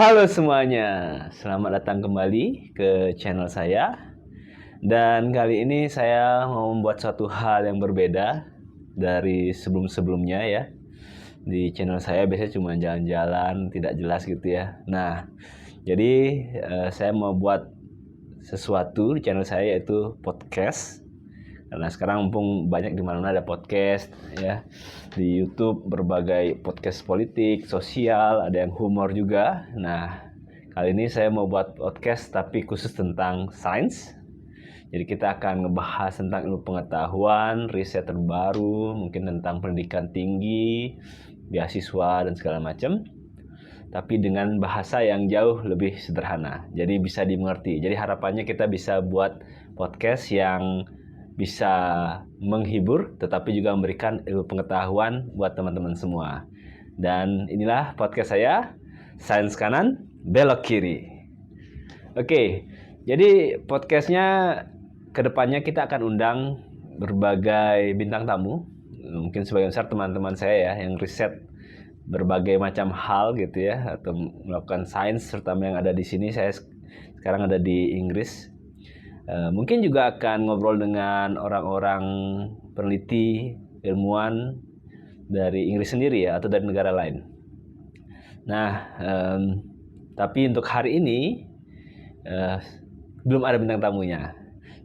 Halo semuanya, selamat datang kembali ke channel saya. Dan kali ini saya mau membuat suatu hal yang berbeda dari sebelum-sebelumnya ya. Di channel saya biasanya cuma jalan-jalan, tidak jelas gitu ya. Nah, jadi saya mau buat sesuatu di channel saya yaitu podcast. Karena sekarang mumpung banyak di mana-mana ada podcast ya. Di YouTube berbagai podcast politik, sosial, ada yang humor juga. Nah, kali ini saya mau buat podcast tapi khusus tentang sains. Jadi kita akan ngebahas tentang ilmu pengetahuan, riset terbaru, mungkin tentang pendidikan tinggi, beasiswa dan segala macam. Tapi dengan bahasa yang jauh lebih sederhana. Jadi bisa dimengerti. Jadi harapannya kita bisa buat podcast yang bisa menghibur tetapi juga memberikan ilmu pengetahuan buat teman-teman semua. Dan inilah podcast saya, Sains Kanan, Belok Kiri. Oke, jadi podcastnya kedepannya kita akan undang berbagai bintang tamu. Mungkin sebagian besar teman-teman saya ya yang riset berbagai macam hal gitu ya, atau melakukan sains, terutama yang ada di sini. Saya sekarang ada di Inggris. Mungkin juga akan ngobrol dengan orang-orang peneliti, ilmuwan dari Inggris sendiri ya, atau dari negara lain. Nah, tapi untuk hari ini belum ada bintang tamunya.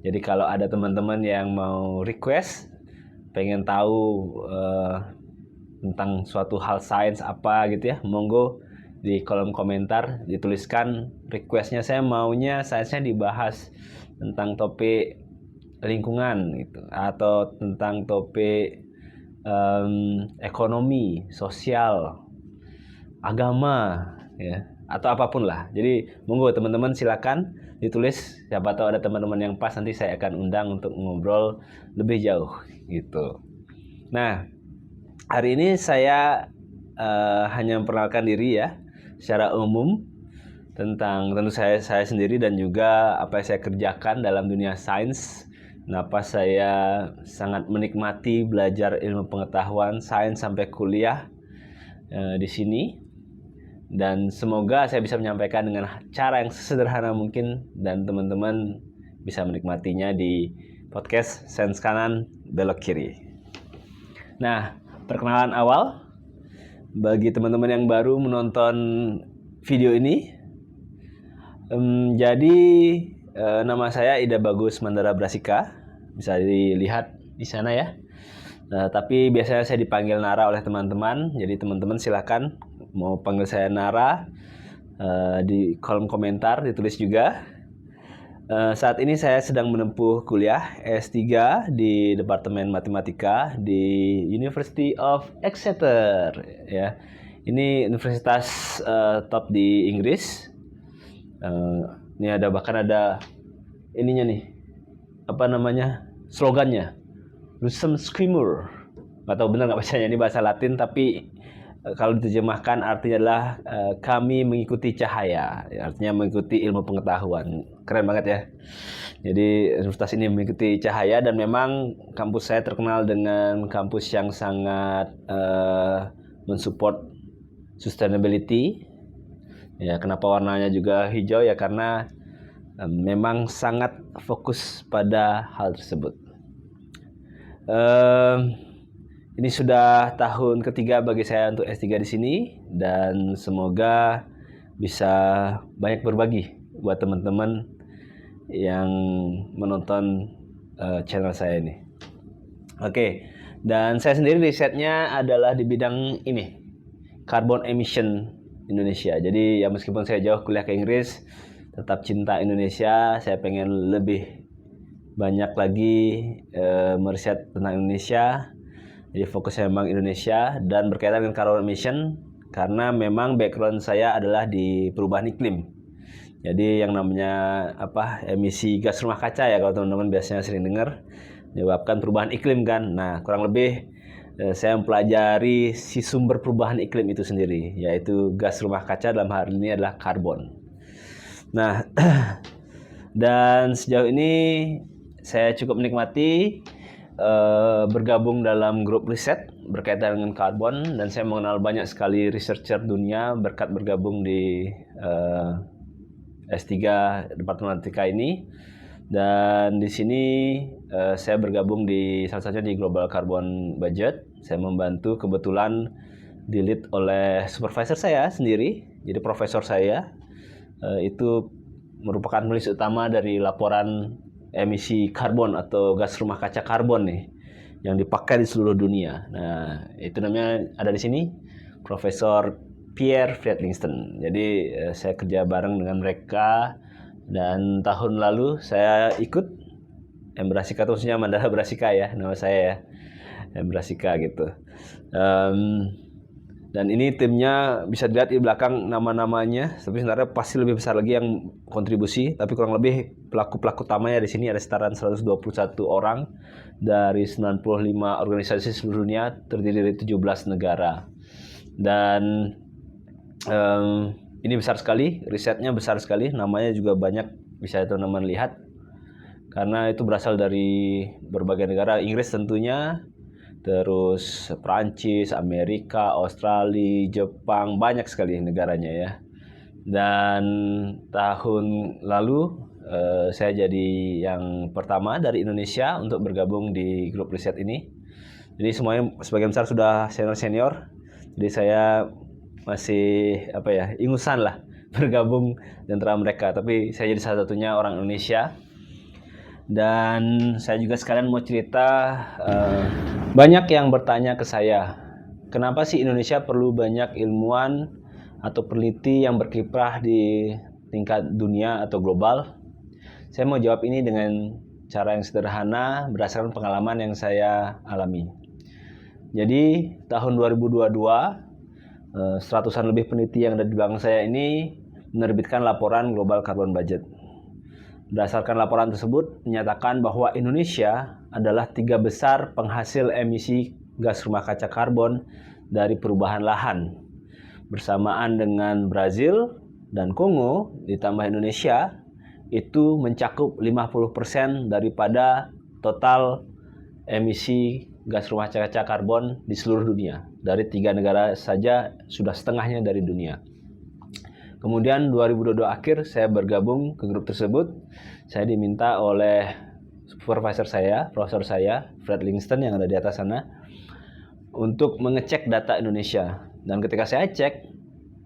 Jadi kalau ada teman-teman yang mau request, pengen tahu tentang suatu hal sains apa gitu ya, monggo di kolom komentar dituliskan requestnya. Saya maunya sainsnya dibahas tentang topik lingkungan gitu, atau tentang topik ekonomi, sosial, agama ya, atau apapun lah. Jadi monggo teman-teman silakan ditulis, siapa tahu ada teman-teman yang pas, nanti saya akan undang untuk ngobrol lebih jauh gitu. Nah, hari ini saya hanya memperkenalkan diri ya secara umum tentang tentu saya sendiri dan juga apa yang saya kerjakan dalam dunia sains. Kenapa saya sangat menikmati belajar ilmu pengetahuan sains sampai kuliah di sini. Dan semoga saya bisa menyampaikan dengan cara yang sesederhana mungkin dan teman-teman bisa menikmatinya di podcast Sains Kanan Belok Kiri. Nah, perkenalan awal bagi teman-teman yang baru menonton video ini. Jadi nama saya Ida Bagus Mandara Brasika, bisa dilihat di sana ya. Tapi biasanya saya dipanggil Nara oleh teman-teman. Jadi teman-teman silakan mau panggil saya Nara, di kolom komentar ditulis juga. Saat ini saya sedang menempuh kuliah S3 di Departemen Matematika di University of Exeter ya. Ini universitas top di Inggris. Ini ada, bahkan ada ininya nih, apa namanya, slogannya, Lusem Screamer. Nggak tahu benar nggak bacanya, ini bahasa Latin tapi kalau diterjemahkan artinya adalah kami mengikuti cahaya, artinya mengikuti ilmu pengetahuan. Keren banget ya. Jadi universitas ini mengikuti cahaya, dan memang kampus saya terkenal dengan kampus yang sangat mensupport sustainability. Ya, kenapa warnanya juga hijau ya, karena memang sangat fokus pada hal tersebut. Ini sudah tahun ketiga bagi saya untuk S3 di sini, dan semoga bisa banyak berbagi buat teman-teman yang menonton channel saya ini. Oke, dan saya sendiri risetnya adalah di bidang ini, carbon emission Indonesia. Jadi ya meskipun saya jauh kuliah ke Inggris, tetap cinta Indonesia. Saya pengen lebih banyak lagi meriset tentang Indonesia. Jadi fokusnya memang Indonesia dan berkaitan dengan carbon emission, karena memang background saya adalah di perubahan iklim. Jadi yang namanya emisi gas rumah kaca ya, kalau teman-teman biasanya sering dengar, menyebabkan perubahan iklim kan. Nah, kurang lebih saya mempelajari si sumber perubahan iklim itu sendiri, yaitu gas rumah kaca, dalam hal ini adalah karbon. Nah, dan sejauh ini saya cukup menikmati bergabung dalam grup riset berkaitan dengan karbon, dan saya mengenal banyak sekali researcher dunia berkat bergabung di S3 Departemen Matematika ini. Dan di sini saya bergabung di salah satunya di Global Carbon Budget. Saya membantu, kebetulan di-lead oleh supervisor saya sendiri, jadi profesor saya itu merupakan penulis utama dari laporan emisi karbon atau gas rumah kaca karbon nih yang dipakai di seluruh dunia. Nah, itu namanya ada di sini Profesor Pierre Friedlingston. Jadi saya kerja bareng dengan mereka, dan tahun lalu saya ikut Embrasika, khususnya Mandala Brasika ya, nama saya ya, Embrasika gitu. Dan ini timnya bisa dilihat di belakang nama-namanya, tapi sebenarnya pasti lebih besar lagi yang kontribusi, tapi kurang lebih pelaku-pelaku utamanya di sini ada sekitaran 121 orang dari 95 organisasi seluruh dunia, terdiri dari 17 negara. Dan ini besar sekali, risetnya besar sekali, namanya juga banyak, bisa teman-teman lihat, karena itu berasal dari berbagai negara, Inggris tentunya, terus Prancis, Amerika, Australia, Jepang, banyak sekali negaranya ya. Dan tahun lalu saya jadi yang pertama dari Indonesia untuk bergabung di grup riset ini. Jadi semuanya sebagian besar sudah senior-senior, jadi saya masih ingusan lah bergabung di antara mereka, tapi saya jadi salah satunya orang Indonesia. Dan saya juga sekalian mau cerita, banyak yang bertanya ke saya, kenapa sih Indonesia perlu banyak ilmuwan atau peneliti yang berkiprah di tingkat dunia atau global? Saya mau jawab ini dengan cara yang sederhana berdasarkan pengalaman yang saya alami. Jadi tahun 2022 seratusan lebih peneliti yang ada di belakang saya ini menerbitkan laporan Global Carbon Budget. Berdasarkan laporan tersebut menyatakan bahwa Indonesia adalah 3 besar penghasil emisi gas rumah kaca karbon dari perubahan lahan. Bersamaan dengan Brazil dan Kongo ditambah Indonesia, itu mencakup 50% daripada total emisi gas rumah kaca karbon di seluruh dunia. Dari 3 negara saja sudah setengahnya dari dunia. Kemudian 2022 akhir saya bergabung ke grup tersebut. Saya diminta oleh supervisor saya, profesor saya, Friedlingston yang ada di atas sana, untuk mengecek data Indonesia. Dan ketika saya cek,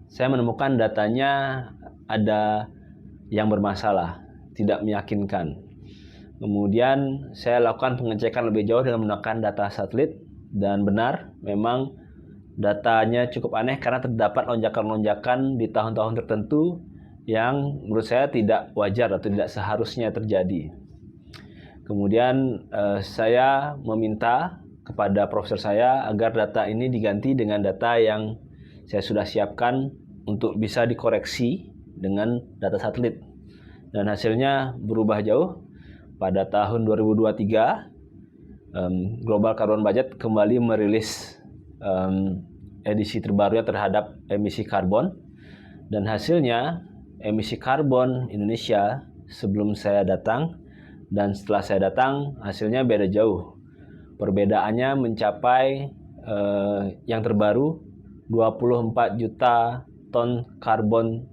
saya menemukan datanya ada yang bermasalah, tidak meyakinkan. Kemudian saya lakukan pengecekan lebih jauh dengan menggunakan data satelit, dan benar, memang datanya cukup aneh karena terdapat lonjakan-lonjakan di tahun-tahun tertentu yang menurut saya tidak wajar atau tidak seharusnya terjadi. Kemudian saya meminta kepada profesor saya agar data ini diganti dengan data yang saya sudah siapkan untuk bisa dikoreksi dengan data satelit. Dan hasilnya berubah jauh. Pada tahun 2023, Global Carbon Budget kembali merilis edisi terbarunya terhadap emisi karbon, dan hasilnya emisi karbon Indonesia sebelum saya datang dan setelah saya datang hasilnya beda jauh. Perbedaannya mencapai yang terbaru 24 juta ton karbon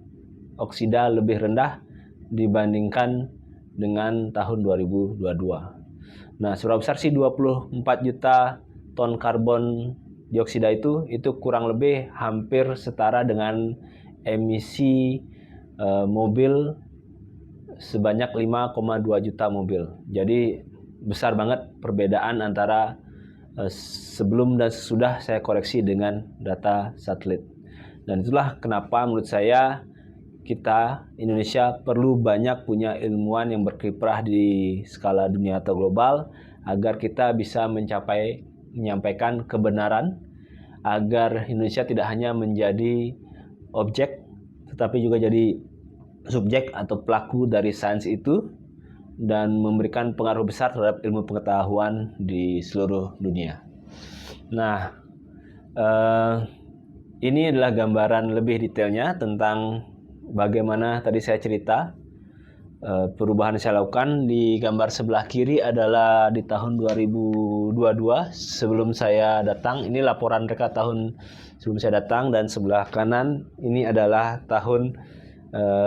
oksida lebih rendah dibandingkan dengan tahun 2022. Nah, seberapa besar sih 24 juta ton karbon dioksida itu kurang lebih hampir setara dengan emisi mobil sebanyak 5,2 juta mobil. Jadi besar banget perbedaan antara sebelum dan sesudah saya koreksi dengan data satelit. Dan itulah kenapa menurut saya kita Indonesia perlu banyak punya ilmuwan yang berkiprah di skala dunia atau global agar kita bisa menyampaikan kebenaran, agar Indonesia tidak hanya menjadi objek tetapi juga jadi subjek atau pelaku dari sains itu dan memberikan pengaruh besar terhadap ilmu pengetahuan di seluruh dunia. Nah, ini adalah gambaran lebih detailnya tentang bagaimana tadi saya cerita perubahan yang saya lakukan. Di gambar sebelah kiri adalah di tahun 2022 sebelum saya datang. Ini laporan mereka tahun sebelum saya datang, dan sebelah kanan ini adalah tahun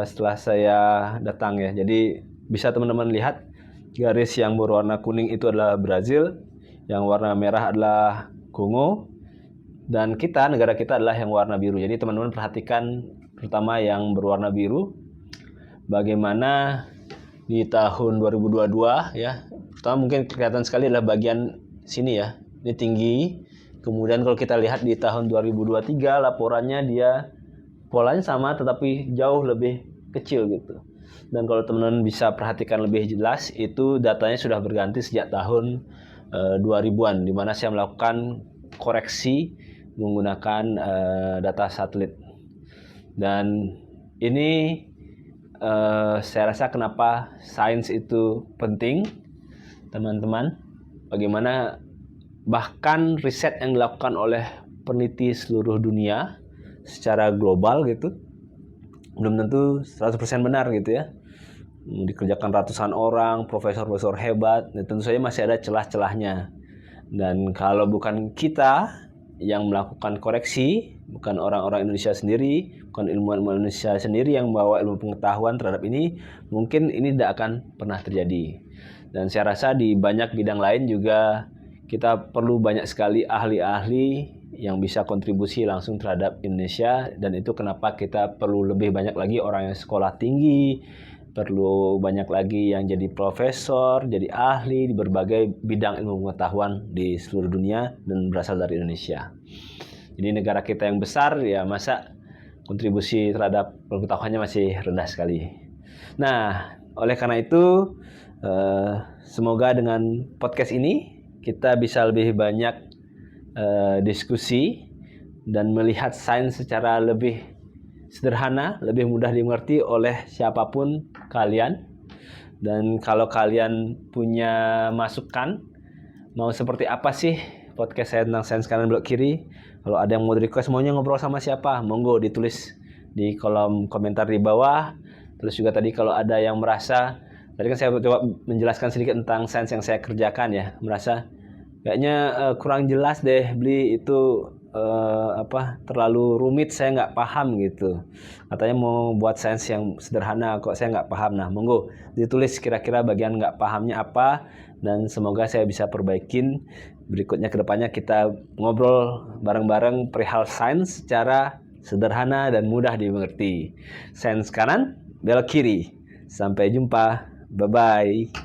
setelah saya datang ya. Jadi bisa teman-teman lihat garis yang berwarna kuning itu adalah Brazil, yang warna merah adalah Kongo, dan negara kita adalah yang warna biru. Jadi teman-teman perhatikan terutama yang berwarna biru, bagaimana di tahun 2022 ya. Pertama mungkin kelihatan sekali adalah bagian sini ya, ini tinggi. Kemudian kalau kita lihat di tahun 2023 laporannya dia polanya sama tetapi jauh lebih kecil gitu. Dan kalau teman-teman bisa perhatikan lebih jelas, itu datanya sudah berganti sejak tahun 2000-an, di mana saya melakukan koreksi menggunakan data satelit. Dan ini saya rasa kenapa sains itu penting, teman-teman. Bagaimana bahkan riset yang dilakukan oleh peneliti seluruh dunia secara global gitu belum tentu 100% benar gitu ya. Dikerjakan ratusan orang, profesor-profesor hebat, dan tentu saja masih ada celah-celahnya. Dan kalau bukan kita yang melakukan koreksi, bukan orang-orang Indonesia sendiri, bukan ilmuwan Indonesia sendiri yang membawa ilmu pengetahuan terhadap ini, mungkin ini tidak akan pernah terjadi. Dan saya rasa di banyak bidang lain juga kita perlu banyak sekali ahli-ahli yang bisa kontribusi langsung terhadap Indonesia, dan itu kenapa kita perlu lebih banyak lagi orang yang sekolah tinggi, perlu banyak lagi yang jadi profesor, jadi ahli di berbagai bidang ilmu pengetahuan di seluruh dunia dan berasal dari Indonesia. Jadi negara kita yang besar ya, masa kontribusi terhadap pengetahuannya masih rendah sekali. Nah, oleh karena itu semoga dengan podcast ini kita bisa lebih banyak diskusi dan melihat sains secara lebih sederhana, lebih mudah dimengerti oleh siapapun kalian. Dan kalau kalian punya masukan, mau seperti apa sih podcast saya tentang sains kanan belok kiri, kalau ada yang mau request maunya ngobrol sama siapa, monggo ditulis di kolom komentar di bawah. Terus juga tadi kalau ada yang merasa, tadi kan saya coba menjelaskan sedikit tentang sains yang saya kerjakan ya, merasa kayaknya kurang jelas deh, beli itu terlalu rumit, saya nggak paham gitu. Katanya mau buat sains yang sederhana kok saya nggak paham. Nah, monggo ditulis kira-kira bagian nggak pahamnya apa, dan semoga saya bisa perbaikin. Berikutnya kedepannya kita ngobrol bareng-bareng perihal sains secara sederhana dan mudah dimengerti. Sains kanan belok kiri. Sampai jumpa, bye bye.